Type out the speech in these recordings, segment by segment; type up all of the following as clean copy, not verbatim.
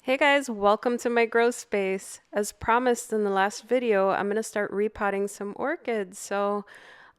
Hey guys, welcome to my grow space. As promised in the last video, I'm going to start repotting some orchids. So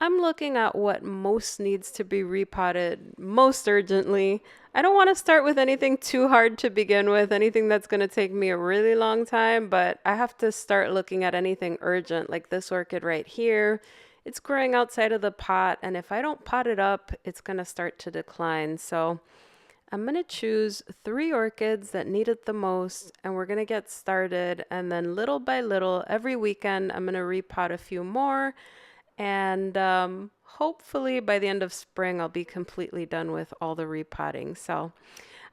I'm looking at what most needs to be repotted most urgently. I don't want to start with anything too hard to begin with, anything that's going to take me a really long time, but I have to start looking at anything urgent, like this orchid right here. It's growing outside of the pot, and if I don't pot it up, it's going to start to decline. So I'm going to choose 3 orchids that need it the most, and we're going to get started. And then little by little, every weekend, I'm going to repot a few more. And hopefully by the end of spring, I'll be completely done with all the repotting. So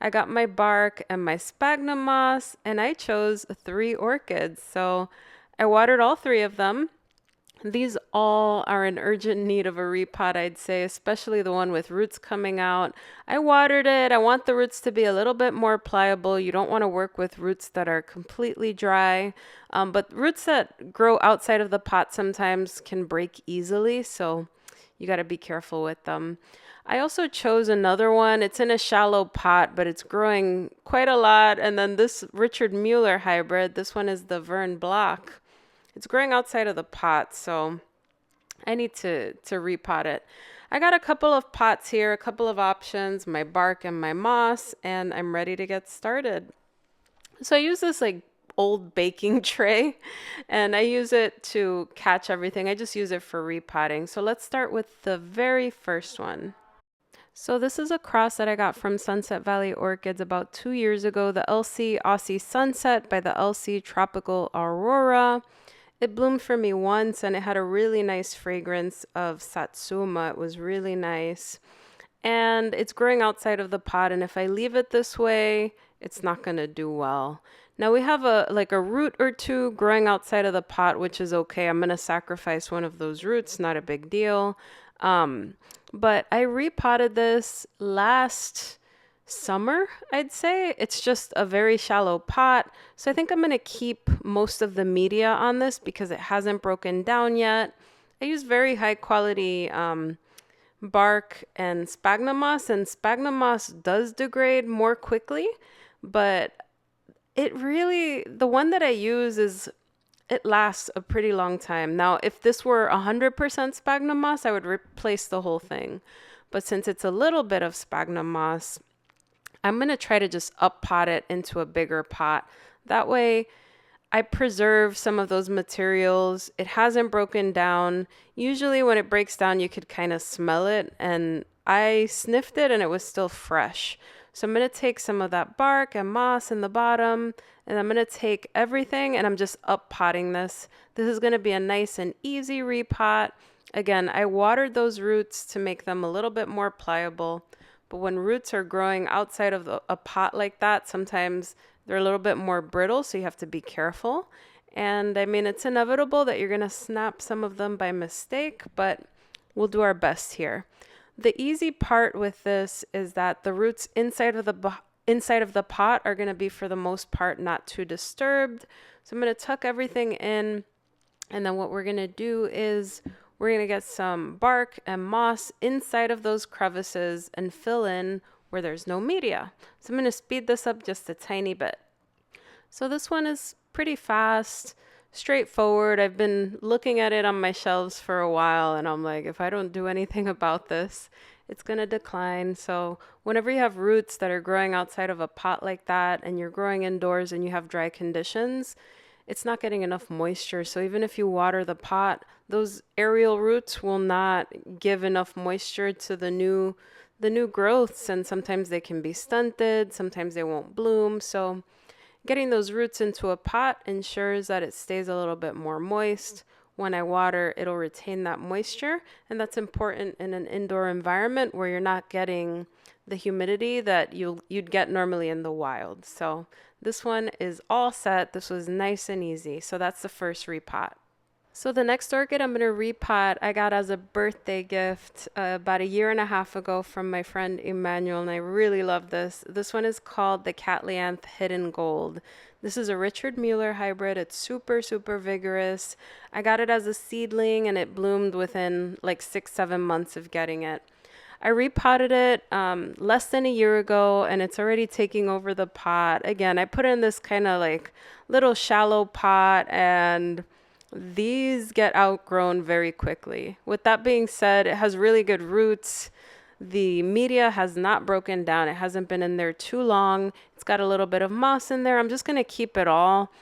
I got my bark and my sphagnum moss, and I chose 3 orchids. So I watered all 3 of them. These all are in urgent need of a repot, I'd say, especially the one with roots coming out. I watered it. I want the roots to be a little bit more pliable. You don't want to work with roots that are completely dry, but roots that grow outside of the pot sometimes can break easily, so you got to be careful with them. I also chose another one. It's in a shallow pot, but it's growing quite a lot. And then this Richard Mueller hybrid, this one is the Vern Block. It's growing outside of the pot, so I need to repot it. I got a couple of pots here, a couple of options, my bark and my moss, and I'm ready to get started. So I use this like old baking tray, and I use it to catch everything. I just use it for repotting. So let's start with the very first one. So this is a cross that I got from Sunset Valley Orchids about 2 years ago, the LC Aussie Sunset by the LC Tropical Aurora. It bloomed for me once, and it had a really nice fragrance of satsuma. It was really nice. And it's growing outside of the pot, and if I leave it this way, it's not going to do well. Now we have a root or two growing outside of the pot, which is okay. I'm going to sacrifice one of those roots, not a big deal. But I repotted this last summer, I'd say. It's just a very shallow pot. So I think I'm going to keep most of the media on this because it hasn't broken down yet. I use very high quality bark and sphagnum moss does degrade more quickly, but the one that I use it lasts a pretty long time. Now, if this were 100% sphagnum moss, I would replace the whole thing. But since it's a little bit of sphagnum moss, I'm going to try to just up pot it into a bigger pot. That way I preserve some of those materials. It hasn't broken down. Usually when it breaks down, you could kind of smell it, and I sniffed it and it was still fresh. So I'm going to take some of that bark and moss in the bottom, and I'm going to take everything and I'm just up potting this. This is going to be a nice and easy repot. Again, I watered those roots to make them a little bit more pliable. But when roots are growing outside of a pot like that, sometimes they're a little bit more brittle, so you have to be careful. And I mean, it's inevitable that you're going to snap some of them by mistake, but we'll do our best here. The easy part with this is that the roots inside of the pot are going to be, for the most part, not too disturbed. So I'm going to tuck everything in, and then what we're going to do is we're going to get some bark and moss inside of those crevices and fill in where there's no media. So I'm going to speed this up just a tiny bit. So this one is pretty fast, straightforward. I've been looking at it on my shelves for a while, and I'm like, if I don't do anything about this, it's going to decline. So whenever you have roots that are growing outside of a pot like that, and you're growing indoors and you have dry conditions, it's not getting enough moisture. So even if you water the pot, those aerial roots will not give enough moisture to the new growths, and sometimes they can be stunted, sometimes they won't bloom. So getting those roots into a pot ensures that it stays a little bit more moist. When I water, it'll retain that moisture, and that's important in an indoor environment where you're not getting the humidity that you'd get normally in the wild. So this one is all set. This was nice and easy. So that's the first repot. So the next orchid I'm going to repot, I got as a birthday gift about 1.5 years ago from my friend Emmanuel, and I really love this. This one is called the Cattleyas Hidden Gold. This is a Richard Mueller hybrid. It's super, super vigorous. I got it as a seedling, and it bloomed within like 6-7 months of getting it. I repotted it less than a year ago, and it's already taking over the pot. Again, I put in this kind of like little shallow pot, and these get outgrown very quickly. With that being said, it has really good roots. The media has not broken down. It hasn't been in there too long. It's got a little bit of moss in there. I'm just going to keep it all.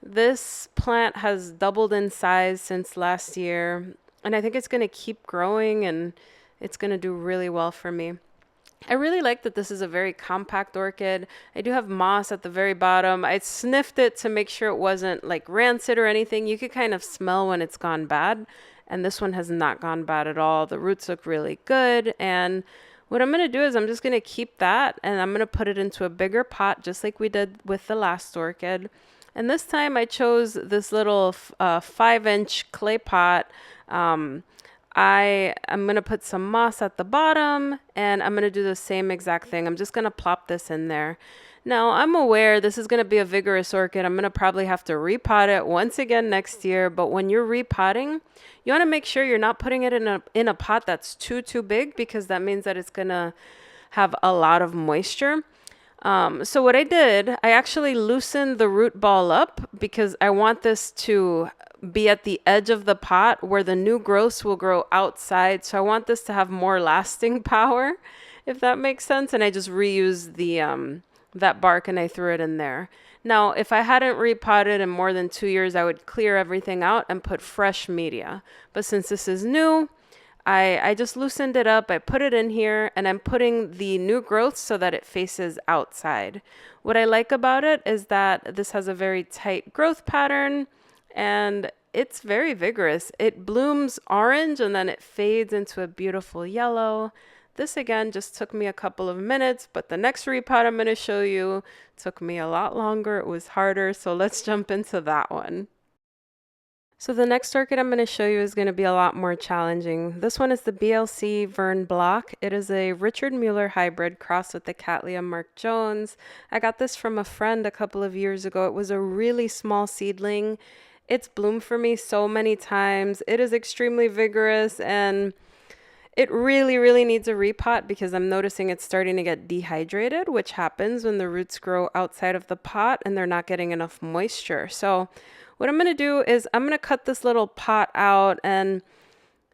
This plant has doubled in size since last year, and I think it's going to keep growing, and it's going to do really well for me. I really like that this is a very compact orchid. I do have moss at the very bottom. I sniffed it to make sure it wasn't like rancid or anything. You could kind of smell when it's gone bad, and this one has not gone bad at all. The roots look really good, and what I'm going to do is I'm just going to keep that, and I'm going to put it into a bigger pot just like we did with the last orchid. And this time I chose this little 5-inch clay pot. I am going to put some moss at the bottom, and I'm going to do the same exact thing. I'm just going to plop this in there. Now, I'm aware this is going to be a vigorous orchid. I'm going to probably have to repot it once again next year, but when you're repotting, you want to make sure you're not putting it in a pot that's too big, because that means that it's going to have a lot of moisture. So what I did, I actually loosened the root ball up because I want this to be at the edge of the pot where the new growths will grow outside. So I want this to have more lasting power, if that makes sense. And I just reused the that bark and I threw it in there. Now, if I hadn't repotted in more than 2 years, I would clear everything out and put fresh media. But since this is new, I just loosened it up. I put it in here, and I'm putting the new growth so that it faces outside. What I like about it is that this has a very tight growth pattern, and it's very vigorous. It blooms orange, and then it fades into a beautiful yellow. This, again, just took me a couple of minutes, but the next repot I'm going to show you took me a lot longer. It was harder, so let's jump into that one. So the next orchid I'm going to show you is going to be a lot more challenging. This one is the BLC Vern Block. It is a Richard Mueller hybrid crossed with the Cattleya Mark Jones. I got this from a friend a couple of years ago. It was a really small seedling. It's bloomed for me so many times. It is extremely vigorous, and it really needs a repot because I'm noticing it's starting to get dehydrated, which happens when the roots grow outside of the pot and they're not getting enough moisture. So what I'm going to do is I'm going to cut this little pot out, and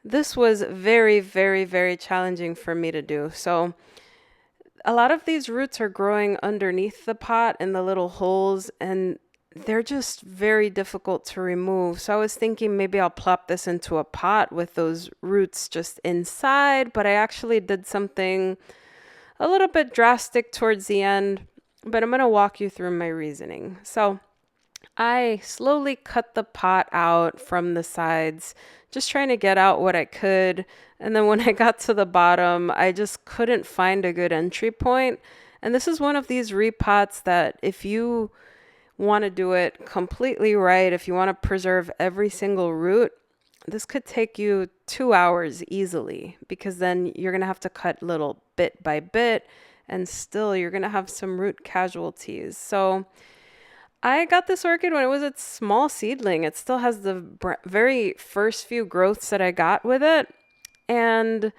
this was very challenging for me to do. So a lot of these roots are growing underneath the pot in the little holes, and they're just very difficult to remove. So I was thinking maybe I'll plop this into a pot with those roots just inside, but I actually did something a little bit drastic towards the end, but I'm going to walk you through my reasoning. So I slowly cut the pot out from the sides, just trying to get out what I could. And then when I got to the bottom, I just couldn't find a good entry point. And this is one of these repots that if you want to do it completely right, if you want to preserve every single root, this could take you 2 hours easily, because then you're going to have to cut little bit by bit, and still you're going to have some root casualties. So I got this orchid when it was a small seedling. It still has the very first few growths that I got with it. And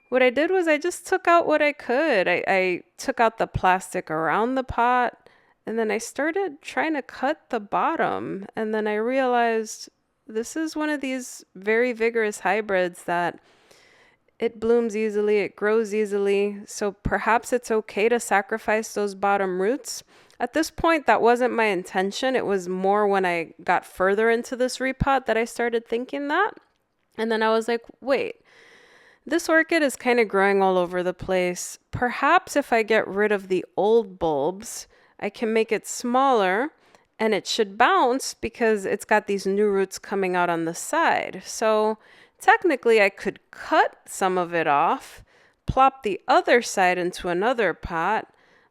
what I did was I just took out what I could. I took out the plastic around the pot, and then I started trying to cut the bottom. And then I realized this is one of these very vigorous hybrids that it blooms easily, it grows easily. So perhaps it's okay to sacrifice those bottom roots. At this point, that wasn't my intention. It was more when I got further into this repot that I started thinking that. And then I was like, wait, this orchid is kind of growing all over the place. Perhaps if I get rid of the old bulbs, I can make it smaller, and it should bounce because it's got these new roots coming out on the side. So technically I could cut some of it off, plop the other side into another pot,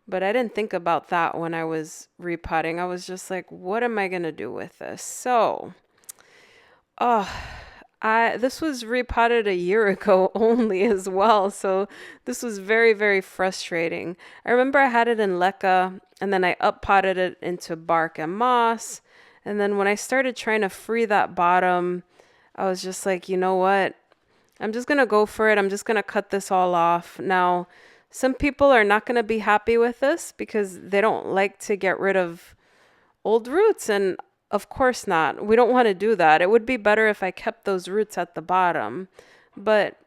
but I didn't think about that when I was repotting. I was just like, what am I going to do with this? So, this was repotted a year ago only as well. So this was very frustrating. I remember I had it in leca, and then I up-potted it into bark and moss. And then when I started trying to free that bottom, I was just like, you know what? I'm just going to go for it. I'm just going to cut this all off. Now, some people are not going to be happy with this because they don't like to get rid of old roots, and of course not. We don't want to do that. It would be better if I kept those roots at the bottom, but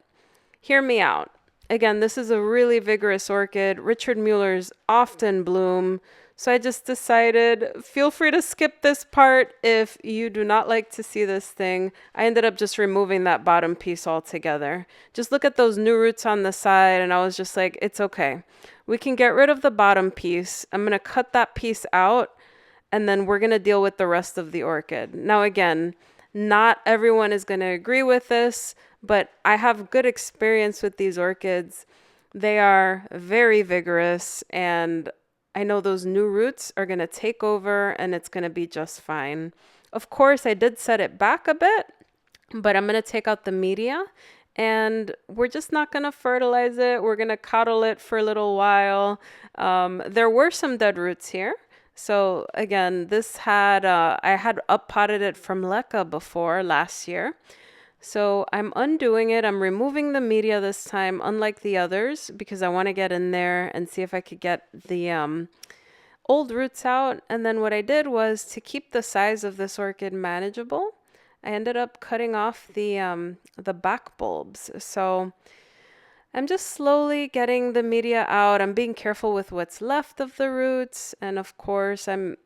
hear me out. Again, this is a really vigorous orchid. Richard Muller's often bloom. So I just decided, feel free to skip this part if you do not like to see this thing. I ended up just removing that bottom piece altogether. Just look at those new roots on the side, and I was just like, it's okay. We can get rid of the bottom piece. I'm going to cut that piece out, and then we're going to deal with the rest of the orchid. Now, again, not everyone is going to agree with this, but I have good experience with these orchids. They are very vigorous, and I know those new roots are going to take over and it's going to be just fine. Of course, I did set it back a bit, but I'm going to take out the media and we're just not going to fertilize it. We're going to coddle it for a little while. There were some dead roots here. So again, this had, I had up-potted it from Leca before last year. So I'm undoing it. I'm removing the media this time, unlike the others, because I want to get in there and see if I could get the old roots out. And then what I did was, to keep the size of this orchid manageable, I ended up cutting off the back bulbs. So I'm just slowly getting the media out. I'm being careful with what's left of the roots, and of course I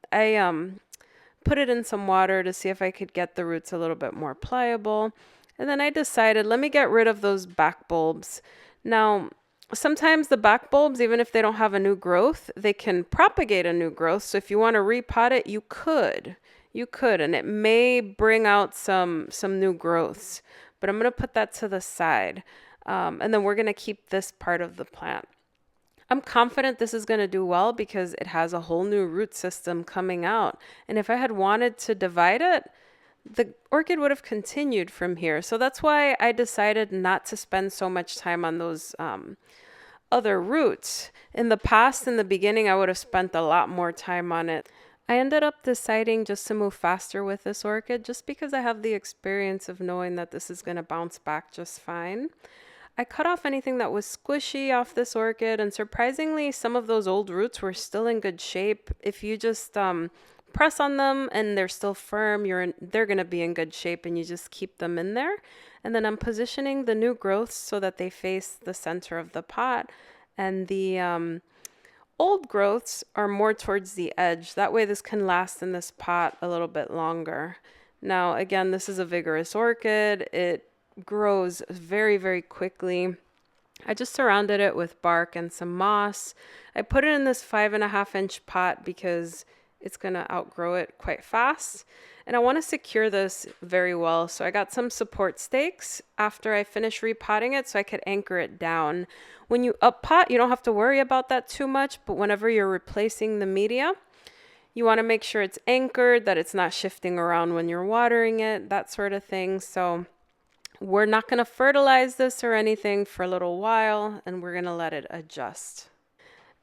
put it in some water to see if I could get the roots a little bit more pliable. And then I decided, let me get rid of those back bulbs. Now, sometimes the back bulbs, even if they don't have a new growth, they can propagate a new growth. So if you want to repot it, you could. You could, and it may bring out some new growths. But I'm going to put that to the side. And then we're going to keep this part of the plant. I'm confident this is going to do well because it has a whole new root system coming out. And if I had wanted to divide it, the orchid would have continued from here. So that's why I decided not to spend so much time on those other roots. In the past, in the beginning, I would have spent a lot more time on it. I ended up deciding just to move faster with this orchid just because I have the experience of knowing that this is going to bounce back just fine. I cut off anything that was squishy off this orchid, and surprisingly, some of those old roots were still in good shape. If you just press on them and they're still firm, they're going to be in good shape, and you just keep them in there. And then I'm positioning the new growths so that they face the center of the pot, and the old growths are more towards the edge. That way this can last in this pot a little bit longer. Now, again, this is a vigorous orchid. It grows very, very quickly. I just surrounded it with bark and some moss. I put it in this 5.5-inch pot because it's going to outgrow it quite fast. And I want to secure this very well. So I got some support stakes after I finish repotting it so I could anchor it down. When you up pot, you don't have to worry about that too much, but whenever you're replacing the media, you want to make sure it's anchored, that it's not shifting around when you're watering it, that sort of thing. So we're not going to fertilize this or anything for a little while, and we're going to let it adjust.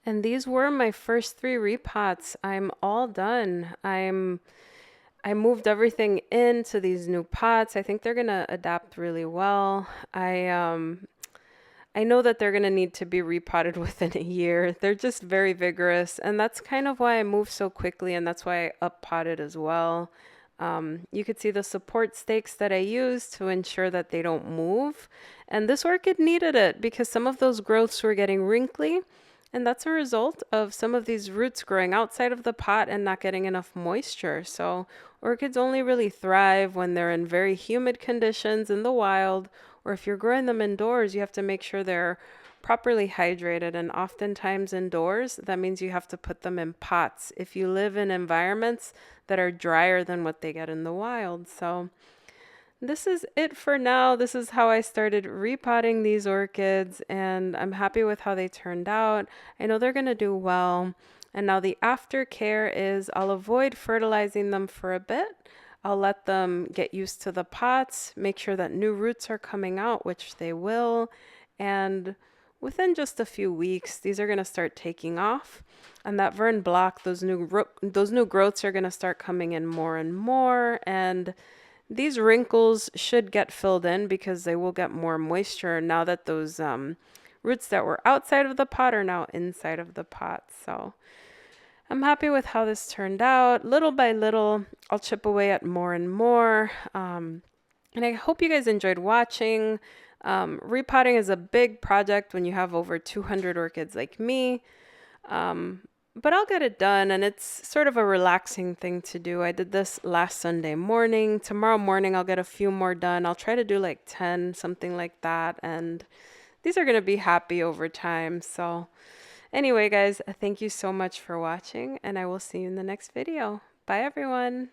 And these were my first 3 repots. I'm all done. I moved everything into these new pots. I think they're going to adapt really well. I know that they're going to need to be repotted within a year. They're just very vigorous, and that's kind of why I moved so quickly, and that's why I up-potted as well. You could see the support stakes that I used to ensure that they don't move. And this orchid needed it because some of those growths were getting wrinkly. And that's a result of some of these roots growing outside of the pot and not getting enough moisture. So orchids only really thrive when they're in very humid conditions in the wild, or if you're growing them indoors, you have to make sure they're properly hydrated. And oftentimes indoors, that means you have to put them in pots if you live in environments that are drier than what they get in the wild. So this is it for now. This is how I started repotting these orchids, and I'm happy with how they turned out. I know they're going to do well. And now the aftercare is I'll avoid fertilizing them for a bit. I'll let them get used to the pots, make sure that new roots are coming out, which they will. And within just a few weeks, these are going to start taking off. And that vern block, those new growths are going to start coming in more and more. And These wrinkles should get filled in because they will get more moisture now that those roots that were outside of the pot are now inside of the pot. So I'm happy with how this turned out. Little by little, I'll chip away at more and more. And I hope you guys enjoyed watching. Repotting is a big project when you have over 200 orchids like me. But I'll get it done, and it's sort of a relaxing thing to do. I did this last Sunday morning. Tomorrow morning, I'll get a few more done. I'll try to do like 10, something like that. And these are going to be happy over time. So anyway, guys, thank you so much for watching, and I will see you in the next video. Bye, everyone.